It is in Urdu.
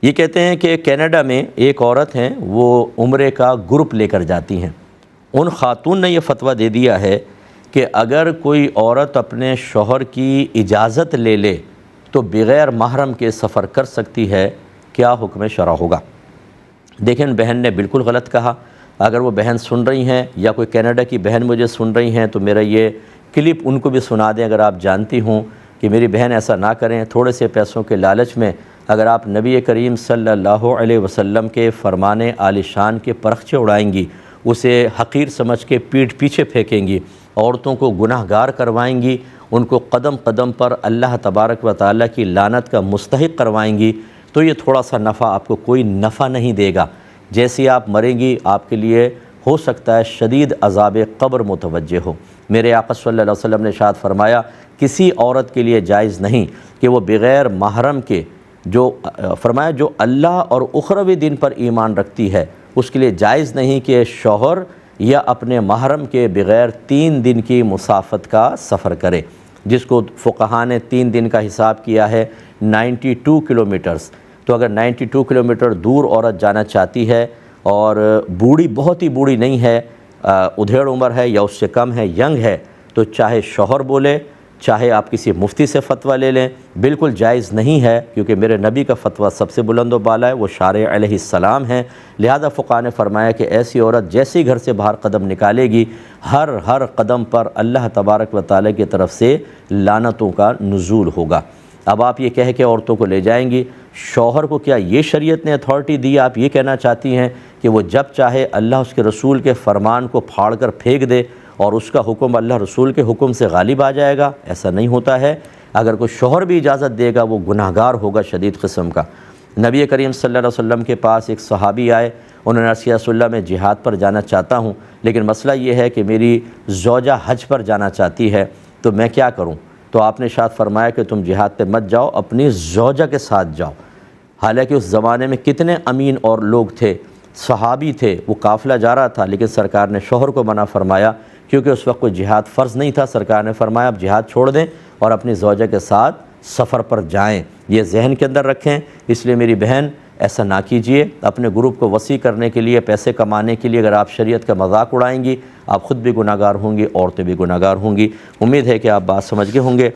یہ کہتے ہیں کہ کینیڈا میں ایک عورت ہیں، وہ عمرے کا گروپ لے کر جاتی ہیں۔ ان خاتون نے یہ فتویٰ دے دیا ہے کہ اگر کوئی عورت اپنے شوہر کی اجازت لے لے تو بغیر محرم کے سفر کر سکتی ہے، کیا حکم شرع ہوگا؟ دیکھیں بہن نے بالکل غلط کہا۔ اگر وہ بہن سن رہی ہیں یا کوئی کینیڈا کی بہن مجھے سن رہی ہیں تو میرا یہ کلپ ان کو بھی سنا دیں، اگر آپ جانتی ہوں کہ میری بہن ایسا نہ کریں۔ تھوڑے سے پیسوں کے لالچ میں اگر آپ نبی کریم صلی اللہ علیہ وسلم کے فرمان عالی شان کے پرخچے اڑائیں گی، اسے حقیر سمجھ کے پیٹھ پیچھے پھینکیں گی، عورتوں کو گناہ گار کروائیں گی، ان کو قدم قدم پر اللہ تبارک و تعالیٰ کی لعنت کا مستحق کروائیں گی، تو یہ تھوڑا سا نفع آپ کو کوئی نفع نہیں دے گا۔ جیسے آپ مریں گی آپ کے لیے ہو سکتا ہے شدید عذاب قبر متوجہ ہو۔ میرے آقا صلی اللہ علیہ وسلم نے ارشاد فرمایا کسی عورت کے لیے جائز نہیں کہ وہ بغیر محرم کے جو اللہ اور اخروی دن پر ایمان رکھتی ہے، اس کے لیے جائز نہیں کہ شوہر یا اپنے محرم کے بغیر 3 دن کی مسافت کا سفر کرے، جس کو فقہاء نے 3 دن کا حساب کیا ہے 92 کلومیٹرز۔ تو اگر 92 کلومیٹر دور عورت جانا چاہتی ہے اور بوڑھی بہت ہی بوڑھی نہیں ہے، ادھیڑ عمر ہے یا اس سے کم ہے، ینگ ہے، تو چاہے شوہر بولے، چاہے آپ کسی مفتی سے فتویٰ لے لیں، بالکل جائز نہیں ہے، کیونکہ میرے نبی کا فتویٰ سب سے بلند و بالا ہے، وہ شارع علیہ السلام ہیں۔ لہذا فقہاء نے فرمایا کہ ایسی عورت جیسے ہی گھر سے باہر قدم نکالے گی، ہر قدم پر اللہ تبارک و تعالیٰ کی طرف سے لعنتوں کا نزول ہوگا۔ اب آپ یہ کہہ کے عورتوں کو لے جائیں گی، شوہر کو کیا یہ شریعت نے اتھارٹی دی؟ آپ یہ کہنا چاہتی ہیں کہ وہ جب چاہے اللہ اس کے رسول کے فرمان کو پھاڑ کر پھینک دے اور اس کا حکم اللہ رسول کے حکم سے غالب آ جائے گا؟ ایسا نہیں ہوتا ہے۔ اگر کوئی شوہر بھی اجازت دے گا وہ گناہ گار ہوگا شدید قسم کا۔ نبی کریم صلی اللہ علیہ وسلم کے پاس ایک صحابی آئے، انہوں نے عرض کیا رسول اللہ میں جہاد پر جانا چاہتا ہوں، لیکن مسئلہ یہ ہے کہ میری زوجہ حج پر جانا چاہتی ہے، تو میں کیا کروں؟ تو آپ نے ارشاد فرمایا کہ تم جہاد پہ مت جاؤ، اپنی زوجہ کے ساتھ جاؤ۔ حالانکہ اس زمانے میں کتنے امین اور لوگ تھے، صحابی تھے، وہ قافلہ جا رہا تھا، لیکن سرکار نے شوہر کو منع فرمایا، کیونکہ اس وقت کوئی جہاد فرض نہیں تھا۔ سرکار نے فرمایا اب جہاد چھوڑ دیں اور اپنی زوجہ کے ساتھ سفر پر جائیں۔ یہ ذہن کے اندر رکھیں۔ اس لیے میری بہن ایسا نہ کیجئے۔ اپنے گروپ کو وسیع کرنے کے لیے، پیسے کمانے کے لیے اگر آپ شریعت کا مذاق اڑائیں گی، آپ خود بھی گناہ گار ہوں گی، عورتیں بھی گناہ گار ہوں گی۔ امید ہے کہ آپ بات سمجھ گئے ہوں گے۔